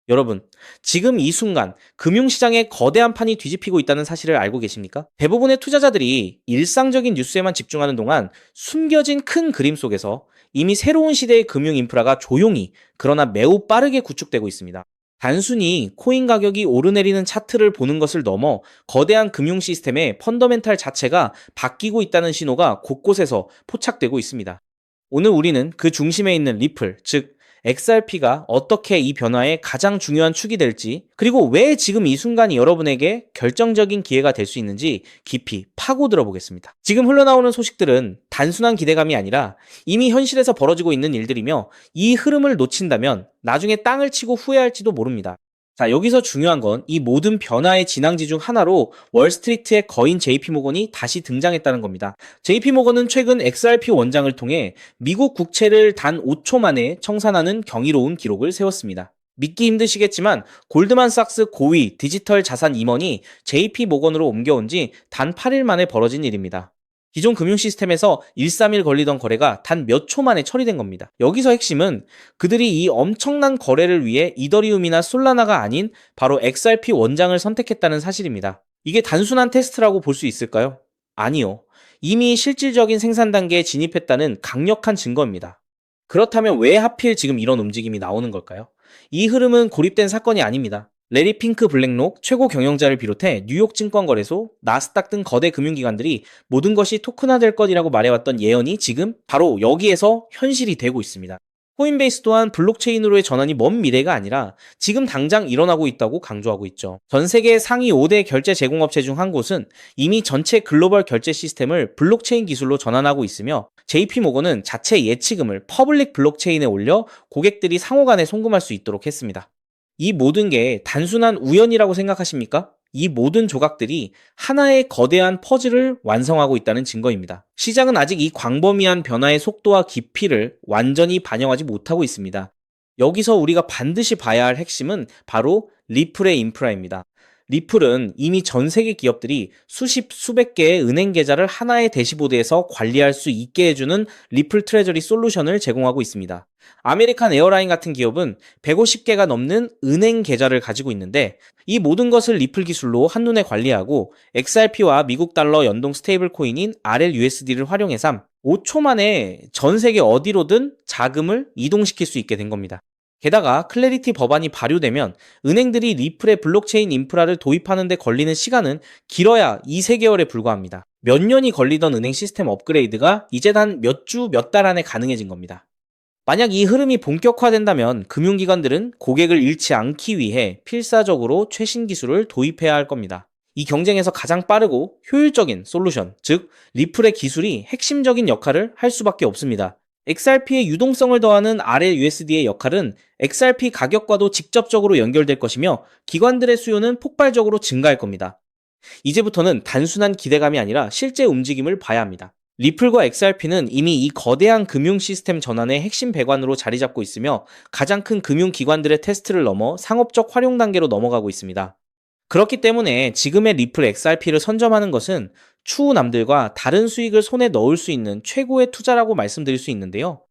여러분, 지금 이 순간 금융시장에 거대한 판이 뒤집히고 있다는 사실을 알고 계십니까? 대부분의 투자자들이 일상적인 뉴스에만 집중하는 동안 숨겨진 큰 그림 속에서 이미 새로운 시대의 금융 인프라가 조용히 그러나 매우 빠르게 구축되고 있습니다. 단순히 코인 가격이 오르내리는 차트를 보는 것을 넘어 거대한 금융 시스템의 펀더멘탈 자체가 바뀌고 있다는 신호가 곳곳에서 포착되고 있습니다. 오늘 우리는 그 중심에 있는 리플, 즉 XRP가 어떻게 이 변화의 가장 중요한 축이 될지, 그리고 왜 지금 이 순간이 여러분에게 결정적인 기회가 될 수 있는지 깊이 파고들어 보겠습니다. 지금 흘러나오는 소식들은 단순한 기대감이 아니라 이미 현실에서 벌어지고 있는 일들이며, 이 흐름을 놓친다면 나중에 땅을 치고 후회할지도 모릅니다. 자, 여기서 중요한 건 이 모든 변화의 진앙지 중 하나로 월스트리트의 거인 JP모건이 다시 등장했다는 겁니다. JP모건은 최근 XRP 원장을 통해 미국 국채를 단 5초 만에 청산하는 경이로운 기록을 세웠습니다. 믿기 힘드시겠지만 골드만삭스 고위 디지털 자산 임원이 JP모건으로 옮겨온 지 단 8일 만에 벌어진 일입니다. 기존 금융 시스템에서 1-3일 걸리던 거래가 단 몇 초 만에 처리된 겁니다. 여기서 핵심은 그들이 이 엄청난 거래를 위해 이더리움이나 솔라나가 아닌 바로 XRP 원장을 선택했다는 사실입니다. 이게 단순한 테스트라고 볼 수 있을까요? 아니요. 이미 실질적인 생산 단계에 진입했다는 강력한 증거입니다. 그렇다면 왜 하필 지금 이런 움직임이 나오는 걸까요? 이 흐름은 고립된 사건이 아닙니다. 레리 핑크 블랙록 최고 경영자를 비롯해 뉴욕 증권거래소, 나스닥 등 거대 금융기관들이 모든 것이 토큰화될 것이라고 말해왔던 예언이 지금 바로 여기에서 현실이 되고 있습니다. 코인베이스 또한 블록체인으로의 전환이 먼 미래가 아니라 지금 당장 일어나고 있다고 강조하고 있죠. 전 세계 상위 5대 결제 제공업체 중 한 곳은 이미 전체 글로벌 결제 시스템을 블록체인 기술로 전환하고 있으며, JP모건은 자체 예치금을 퍼블릭 블록체인에 올려 고객들이 상호간에 송금할 수 있도록 했습니다. 이 모든 게 단순한 우연이라고 생각하십니까? 이 모든 조각들이 하나의 거대한 퍼즐을 완성하고 있다는 증거입니다. 시장은 아직 이 광범위한 변화의 속도와 깊이를 완전히 반영하지 못하고 있습니다. 여기서 우리가 반드시 봐야 할 핵심은 바로 리플의 인프라입니다. 리플은 이미 전 세계 기업들이 수십, 수백 개의 은행 계좌를 하나의 대시보드에서 관리할 수 있게 해주는 리플 트레저리 솔루션을 제공하고 있습니다. 아메리칸 에어라인 같은 기업은 150개가 넘는 은행 계좌를 가지고 있는데, 이 모든 것을 리플 기술로 한눈에 관리하고 XRP와 미국 달러 연동 스테이블 코인인 RLUSD를 활용해서 5초 만에 전 세계 어디로든 자금을 이동시킬 수 있게 된 겁니다. 게다가 클래리티 법안이 발효되면 은행들이 리플의 블록체인 인프라를 도입하는 데 걸리는 시간은 길어야 2-3개월에 불과합니다. 몇 년이 걸리던 은행 시스템 업그레이드가 이제 단 몇 주, 몇 달 안에 가능해진 겁니다. 만약 이 흐름이 본격화된다면 금융기관들은 고객을 잃지 않기 위해 필사적으로 최신 기술을 도입해야 할 겁니다. 이 경쟁에서 가장 빠르고 효율적인 솔루션, 즉 리플의 기술이 핵심적인 역할을 할 수밖에 없습니다. XRP의 유동성을 더하는 RLUSD의 역할은 XRP 가격과도 직접적으로 연결될 것이며, 기관들의 수요는 폭발적으로 증가할 겁니다. 이제부터는 단순한 기대감이 아니라 실제 움직임을 봐야 합니다. 리플과 XRP는 이미 이 거대한 금융 시스템 전환의 핵심 배관으로 자리 잡고 있으며, 가장 큰 금융기관들의 테스트를 넘어 상업적 활용 단계로 넘어가고 있습니다. 그렇기 때문에 지금의 리플 XRP를 선점하는 것은 추후 남들과 다른 수익을 손에 넣을 수 있는 최고의 투자라고 말씀드릴 수 있는데요.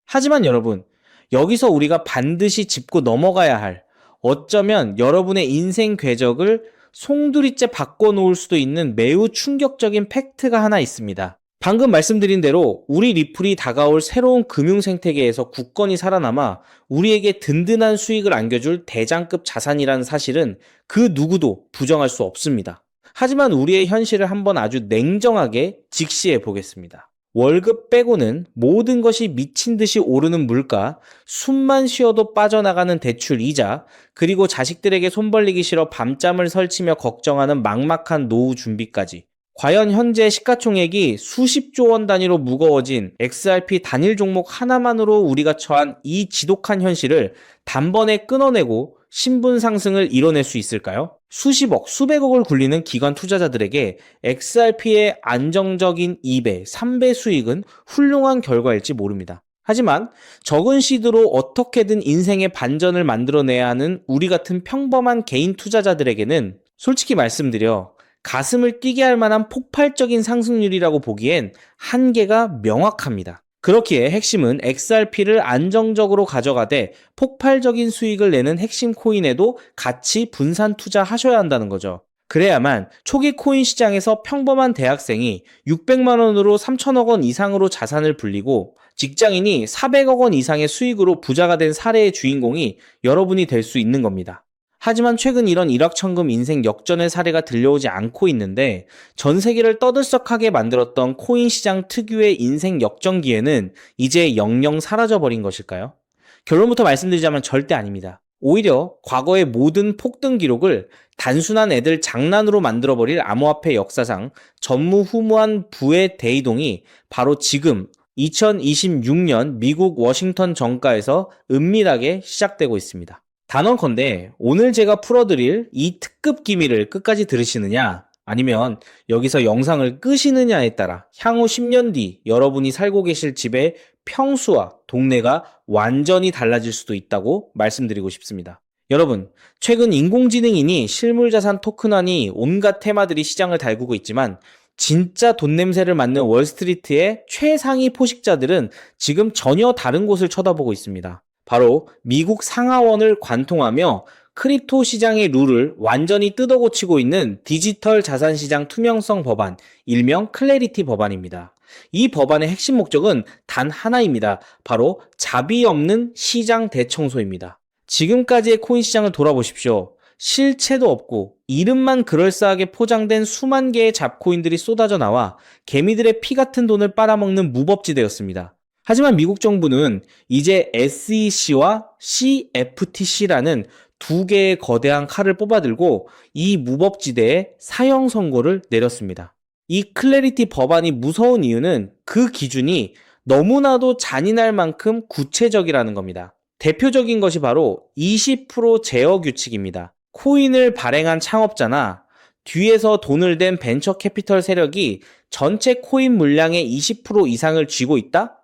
하지만 여러분, 여기서 우리가 반드시 짚고 넘어가야 할, 어쩌면 여러분의 인생 궤적을 송두리째 바꿔놓을 수도 있는 매우 충격적인 팩트가 하나 있습니다. 방금 말씀드린 대로 우리 리플이 다가올 새로운 금융 생태계에서 굳건히 살아남아 우리에게 든든한 수익을 안겨줄 대장급 자산이라는 사실은 그 누구도 부정할 수 없습니다. 하지만 우리의 현실을 한번 아주 냉정하게 직시해 보겠습니다. 월급 빼고는 모든 것이 미친 듯이 오르는 물가, 숨만 쉬어도 빠져나가는 대출 이자, 그리고 자식들에게 손 벌리기 싫어 밤잠을 설치며 걱정하는 막막한 노후 준비까지. 과연 현재 시가총액이 수십조 원 단위로 무거워진 XRP 단일 종목 하나만으로 우리가 처한 이 지독한 현실을 단번에 끊어내고 신분 상승을 이뤄낼 수 있을까요? 수십억, 수백억을 굴리는 기관 투자자들에게 XRP의 안정적인 2배, 3배 수익은 훌륭한 결과일지 모릅니다. 하지만 적은 시드로 어떻게든 인생의 반전을 만들어내야 하는 우리 같은 평범한 개인 투자자들에게는 솔직히 말씀드려 가슴을 뛰게 할 만한 폭발적인 상승률이라고 보기엔 한계가 명확합니다. 그렇기에 핵심은 XRP를 안정적으로 가져가되 폭발적인 수익을 내는 핵심 코인에도 같이 분산 투자하셔야 한다는 거죠. 그래야만 초기 코인 시장에서 평범한 대학생이 600만 원으로 3천억 원 이상으로 자산을 불리고 직장인이 400억 원 이상의 수익으로 부자가 된 사례의 주인공이 여러분이 될 수 있는 겁니다. 하지만 최근 이런 일확천금 인생 역전의 사례가 들려오지 않고 있는데 전 세계를 떠들썩하게 만들었던 코인 시장 특유의 인생 역전 기회는 이제 영영 사라져버린 것일까요? 결론부터 말씀드리자면 절대 아닙니다. 오히려 과거의 모든 폭등 기록을 단순한 애들 장난으로 만들어버릴 암호화폐 역사상 전무후무한 부의 대이동이 바로 지금 2026년 미국 워싱턴 정가에서 은밀하게 시작되고 있습니다. 단언컨대 오늘 제가 풀어드릴 이 특급 기밀을 끝까지 들으시느냐 아니면 여기서 영상을 끄시느냐에 따라 향후 10년 뒤 여러분이 살고 계실 집의 평수와 동네가 완전히 달라질 수도 있다고 말씀드리고 싶습니다. 여러분, 최근 인공지능이니 실물자산 토큰화니 온갖 테마들이 시장을 달구고 있지만 진짜 돈 냄새를 맡는 월스트리트의 최상위 포식자들은 지금 전혀 다른 곳을 쳐다보고 있습니다. 바로 미국 상하원을 관통하며 크립토 시장의 룰을 완전히 뜯어고치고 있는 디지털 자산 시장 투명성 법안, 일명 클래리티 법안입니다. 이 법안의 핵심 목적은 단 하나입니다. 바로 자비 없는 시장 대청소입니다. 지금까지의 코인 시장을 돌아보십시오. 실체도 없고 이름만 그럴싸하게 포장된 수만 개의 잡코인들이 쏟아져 나와 개미들의 피 같은 돈을 빨아먹는 무법지대였습니다. 하지만 미국 정부는 이제 SEC와 CFTC라는 두 개의 거대한 칼을 뽑아들고 이 무법지대에 사형 선고를 내렸습니다. 이 클래리티 법안이 무서운 이유는 그 기준이 너무나도 잔인할 만큼 구체적이라는 겁니다. 대표적인 것이 바로 20% 제어 규칙입니다. 코인을 발행한 창업자나 뒤에서 돈을 댄 벤처 캐피털 세력이 전체 코인 물량의 20% 이상을 쥐고 있다?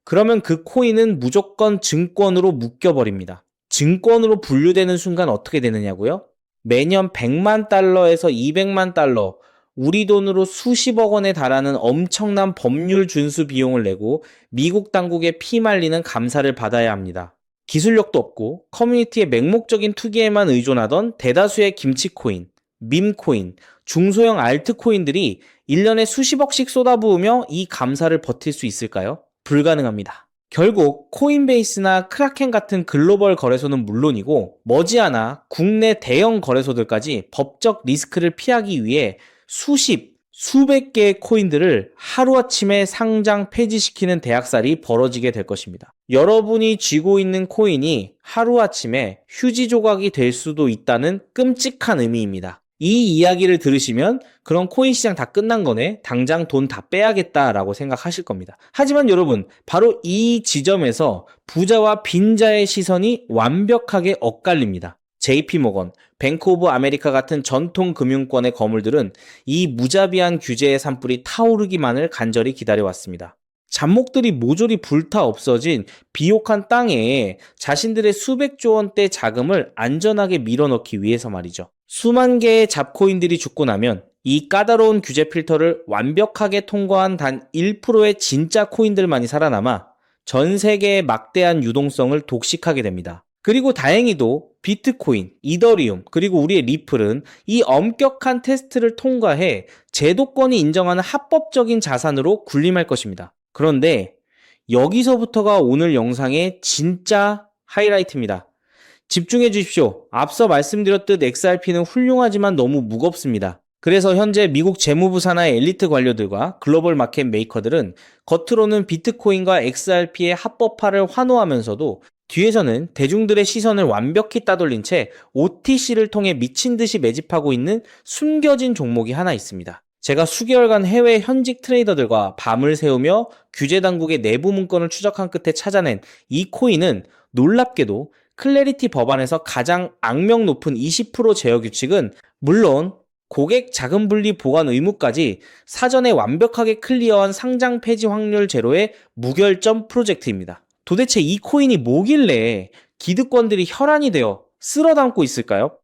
그러면 그 코인은 무조건 증권으로 묶여버립니다. 증권으로 분류되는 순간 어떻게 되느냐고요? 매년 100만 달러에서 200만 달러, 우리 돈으로 수십억 원에 달하는 엄청난 법률 준수 비용을 내고 미국 당국에 피말리는 감사를 받아야 합니다. 기술력도 없고 커뮤니티의 맹목적인 투기에만 의존하던 대다수의 김치코인, 밈코인, 중소형 알트코인들이 1년에 수십억씩 쏟아부으며 이 감사를 버틸 수 있을까요? 불가능합니다. 결국 코인베이스나 크라켄 같은 글로벌 거래소는 물론이고 머지않아 국내 대형 거래소들까지 법적 리스크를 피하기 위해 수백 개의 코인들을 하루아침에 상장 폐지시키는 대학살이 벌어지게 될 것입니다. 여러분이 쥐고 있는 코인이 하루아침에 휴지 조각이 될 수도 있다는 끔찍한 의미입니다. 이 이야기를 들으시면 그럼 코인 시장 다 끝난 거네, 당장 돈 다 빼야겠다라고 생각하실 겁니다. 하지만 여러분, 바로 이 지점에서 부자와 빈자의 시선이 완벽하게 엇갈립니다. JP모건, 뱅크 오브 아메리카 같은 전통 금융권의 거물들은 이 무자비한 규제의 산불이 타오르기만을 간절히 기다려왔습니다. 잡목들이 모조리 불타 없어진 비옥한 땅에 자신들의 수백조 원대 자금을 안전하게 밀어넣기 위해서 말이죠. 수만 개의 잡코인들이 죽고 나면 이 까다로운 규제 필터를 완벽하게 통과한 단 1%의 진짜 코인들만이 살아남아 전 세계의 막대한 유동성을 독식하게 됩니다. 그리고 다행히도 비트코인, 이더리움, 그리고 우리의 리플은 이 엄격한 테스트를 통과해 제도권이 인정하는 합법적인 자산으로 군림할 것입니다. 그런데 여기서부터가 오늘 영상의 진짜 하이라이트입니다. 집중해 주십시오. 앞서 말씀드렸듯 XRP는 훌륭하지만 너무 무겁습니다. 그래서 현재 미국 재무부 산하의 엘리트 관료들과 글로벌 마켓 메이커들은 겉으로는 비트코인과 XRP의 합법화를 환호하면서도 뒤에서는 대중들의 시선을 완벽히 따돌린 채 OTC를 통해 미친 듯이 매집하고 있는 숨겨진 종목이 하나 있습니다. 제가 수개월간 해외 현직 트레이더들과 밤을 새우며 규제 당국의 내부 문건을 추적한 끝에 찾아낸 이 코인은 놀랍게도 클래리티 법안에서 가장 악명 높은 20% 제어 규칙은 물론 고객 자금 분리 보관 의무까지 사전에 완벽하게 클리어한 상장 폐지 확률 제로의 무결점 프로젝트입니다. 도대체 이 코인이 뭐길래 기득권들이 혈안이 되어 쓸어 담고 있을까요?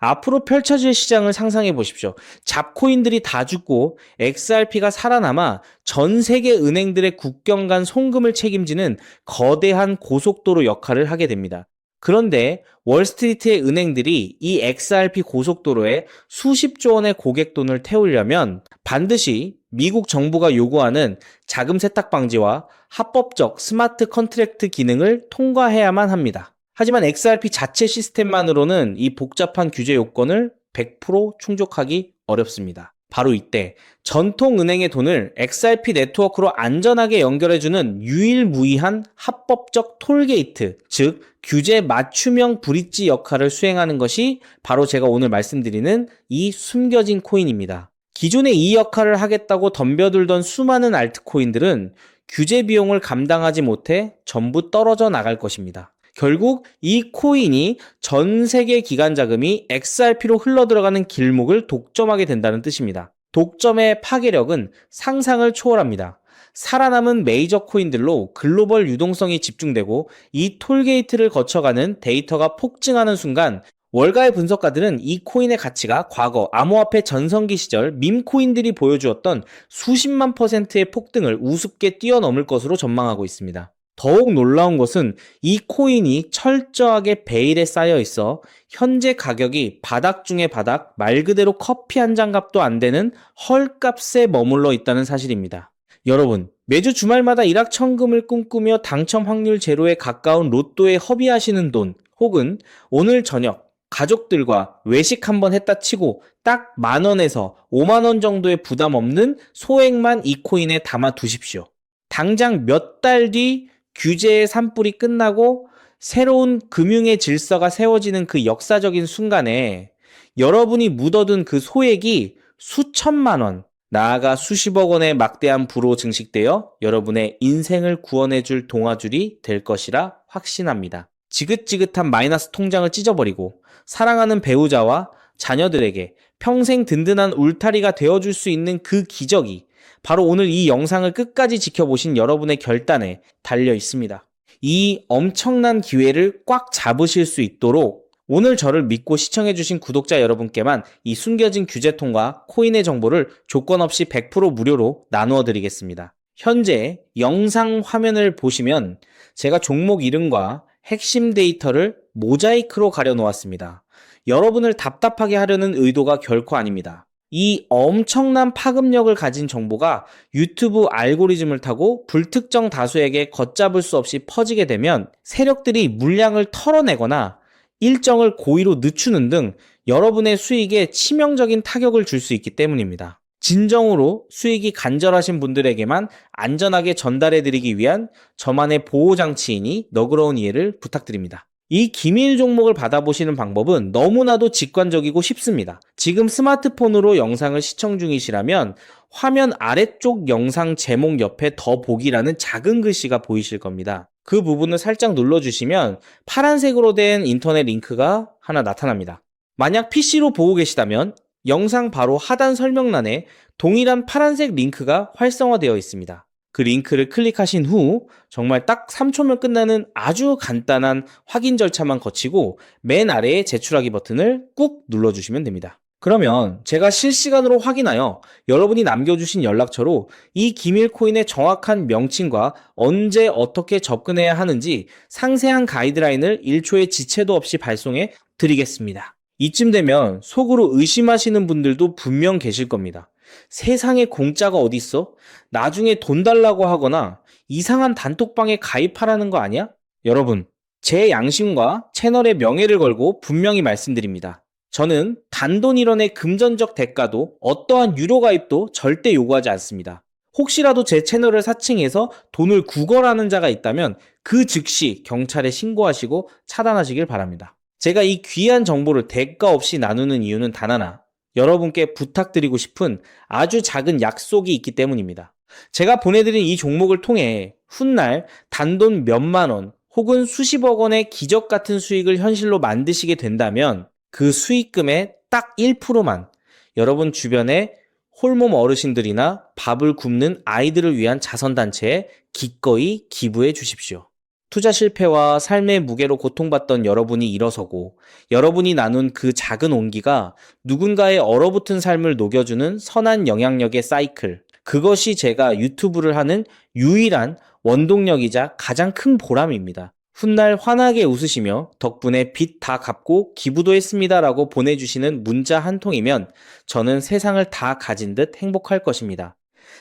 앞으로 펼쳐질 시장을 상상해 보십시오. 잡코인들이 다 죽고 XRP가 살아남아 전 세계 은행들의 국경 간 송금을 책임지는 거대한 고속도로 역할을 하게 됩니다. 그런데 월스트리트의 은행들이 이 XRP 고속도로에 수십조 원의 고객돈을 태우려면 반드시 미국 정부가 요구하는 자금 세탁 방지와 합법적 스마트 컨트랙트 기능을 통과해야만 합니다. 하지만 XRP 자체 시스템만으로는 이 복잡한 규제 요건을 100% 충족하기 어렵습니다. 바로 이때 전통 은행의 돈을 XRP 네트워크로 안전하게 연결해주는 유일무이한 합법적 톨게이트, 즉 규제 맞춤형 브릿지 역할을 수행하는 것이 바로 제가 오늘 말씀드리는 이 숨겨진 코인입니다. 기존에 이 역할을 하겠다고 덤벼들던 수많은 알트코인들은 규제 비용을 감당하지 못해 전부 떨어져 나갈 것입니다. 결국 이 코인이 전 세계 기관 자금이 XRP로 흘러들어가는 길목을 독점하게 된다는 뜻입니다. 독점의 파괴력은 상상을 초월합니다. 살아남은 메이저 코인들로 글로벌 유동성이 집중되고 이 톨게이트를 거쳐가는 데이터가 폭증하는 순간 월가의 분석가들은 이 코인의 가치가 과거 암호화폐 전성기 시절 밈코인들이 보여주었던 수십만 %의 폭등을 우습게 뛰어넘을 것으로 전망하고 있습니다. 더욱 놀라운 것은 이 코인이 철저하게 베일에 쌓여 있어 현재 가격이 바닥 중의 바닥, 말 그대로 커피 한 잔 값도 안 되는 헐값에 머물러 있다는 사실입니다. 여러분, 매주 주말마다 일확천금을 꿈꾸며 당첨 확률 제로에 가까운 로또에 허비하시는 돈, 혹은 오늘 저녁 가족들과 외식 한번 했다 치고 딱 10,000원에서 50,000원 정도의 부담 없는 소액만 이 코인에 담아 두십시오. 당장 몇 달 뒤 규제의 산불이 끝나고 새로운 금융의 질서가 세워지는 그 역사적인 순간에 여러분이 묻어둔 그 소액이 수천만 원, 나아가 수십억 원의 막대한 부로 증식되어 여러분의 인생을 구원해줄 동아줄이 될 것이라 확신합니다. 지긋지긋한 마이너스 통장을 찢어버리고 사랑하는 배우자와 자녀들에게 평생 든든한 울타리가 되어줄 수 있는 그 기적이 바로 오늘 이 영상을 끝까지 지켜보신 여러분의 결단에 달려 있습니다. 이 엄청난 기회를 꽉 잡으실 수 있도록 오늘 저를 믿고 시청해주신 구독자 여러분께만 이 숨겨진 규제통과 코인의 정보를 조건 없이 100% 무료로 나누어 드리겠습니다. 현재 영상 화면을 보시면 제가 종목 이름과 핵심 데이터를 모자이크로 가려 놓았습니다. 여러분을 답답하게 하려는 의도가 결코 아닙니다. 이 엄청난 파급력을 가진 정보가 유튜브 알고리즘을 타고 불특정 다수에게 걷잡을 수 없이 퍼지게 되면 세력들이 물량을 털어내거나 일정을 고의로 늦추는 등 여러분의 수익에 치명적인 타격을 줄 수 있기 때문입니다. 진정으로 수익이 간절하신 분들에게만 안전하게 전달해드리기 위한 저만의 보호장치이니 너그러운 이해를 부탁드립니다. 이 기밀 종목을 받아보시는 방법은 너무나도 직관적이고 쉽습니다. 지금 스마트폰으로 영상을 시청 중이시라면 화면 아래쪽 영상 제목 옆에 더 보기라는 작은 글씨가 보이실 겁니다. 그 부분을 살짝 눌러주시면 파란색으로 된 인터넷 링크가 하나 나타납니다. 만약 PC로 보고 계시다면 영상 바로 하단 설명란에 동일한 파란색 링크가 활성화되어 있습니다. 그 링크를 클릭하신 후 정말 딱 3초면 끝나는 아주 간단한 확인 절차만 거치고 맨 아래에 제출하기 버튼을 꾹 눌러주시면 됩니다. 그러면 제가 실시간으로 확인하여 여러분이 남겨주신 연락처로 이 기밀 코인의 정확한 명칭과 언제 어떻게 접근해야 하는지 상세한 가이드라인을 1초의 지체도 없이 발송해 드리겠습니다. 이쯤 되면 속으로 의심하시는 분들도 분명 계실 겁니다. 세상에 공짜가 어딨어? 나중에 돈 달라고 하거나 이상한 단톡방에 가입하라는 거 아니야? 여러분, 제 양심과 채널의 명예를 걸고 분명히 말씀드립니다. 저는 단돈 1원의 금전적 대가도 어떠한 유료 가입도 절대 요구하지 않습니다. 혹시라도 제 채널을 사칭해서 돈을 구걸하는 자가 있다면 그 즉시 경찰에 신고하시고 차단하시길 바랍니다. 제가 이 귀한 정보를 대가 없이 나누는 이유는 단 하나, 여러분께 부탁드리고 싶은 아주 작은 약속이 있기 때문입니다. 제가 보내드린 이 종목을 통해 훗날 단돈 몇만 원 혹은 수십억 원의 기적 같은 수익을 현실로 만드시게 된다면 그 수익금의 딱 1%만 여러분 주변에 홀몸 어르신들이나 밥을 굶는 아이들을 위한 자선단체에 기꺼이 기부해 주십시오. 투자 실패와 삶의 무게로 고통받던 여러분이 일어서고 여러분이 나눈 그 작은 온기가 누군가의 얼어붙은 삶을 녹여주는 선한 영향력의 사이클. 그것이 제가 유튜브를 하는 유일한 원동력이자 가장 큰 보람입니다. 훗날 환하게 웃으시며 덕분에 빚 다 갚고 기부도 했습니다라고 보내주시는 문자 한 통이면 저는 세상을 다 가진 듯 행복할 것입니다.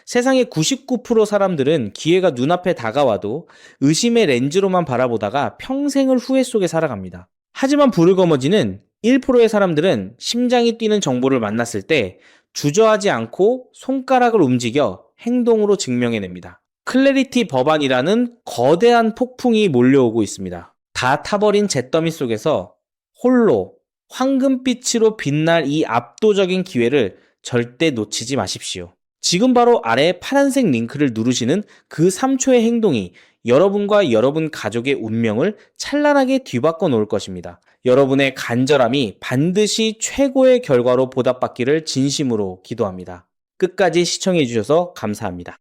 세상의 99% 사람들은 기회가 눈앞에 다가와도 의심의 렌즈로만 바라보다가 평생을 후회 속에 살아갑니다. 하지만 부르거머지는 1%의 사람들은 심장이 뛰는 정보를 만났을 때 주저하지 않고 손가락을 움직여 행동으로 증명해냅니다. 클래리티 법안이라는 거대한 폭풍이 몰려오고 있습니다. 다 타버린 잿더미 속에서 홀로 황금빛으로 빛날 이 압도적인 기회를 절대 놓치지 마십시오. 지금 바로 아래 파란색 링크를 누르시는 그 3초의 행동이 여러분과 여러분 가족의 운명을 찬란하게 뒤바꿔 놓을 것입니다. 여러분의 간절함이 반드시 최고의 결과로 보답받기를 진심으로 기도합니다. 끝까지 시청해 주셔서 감사합니다.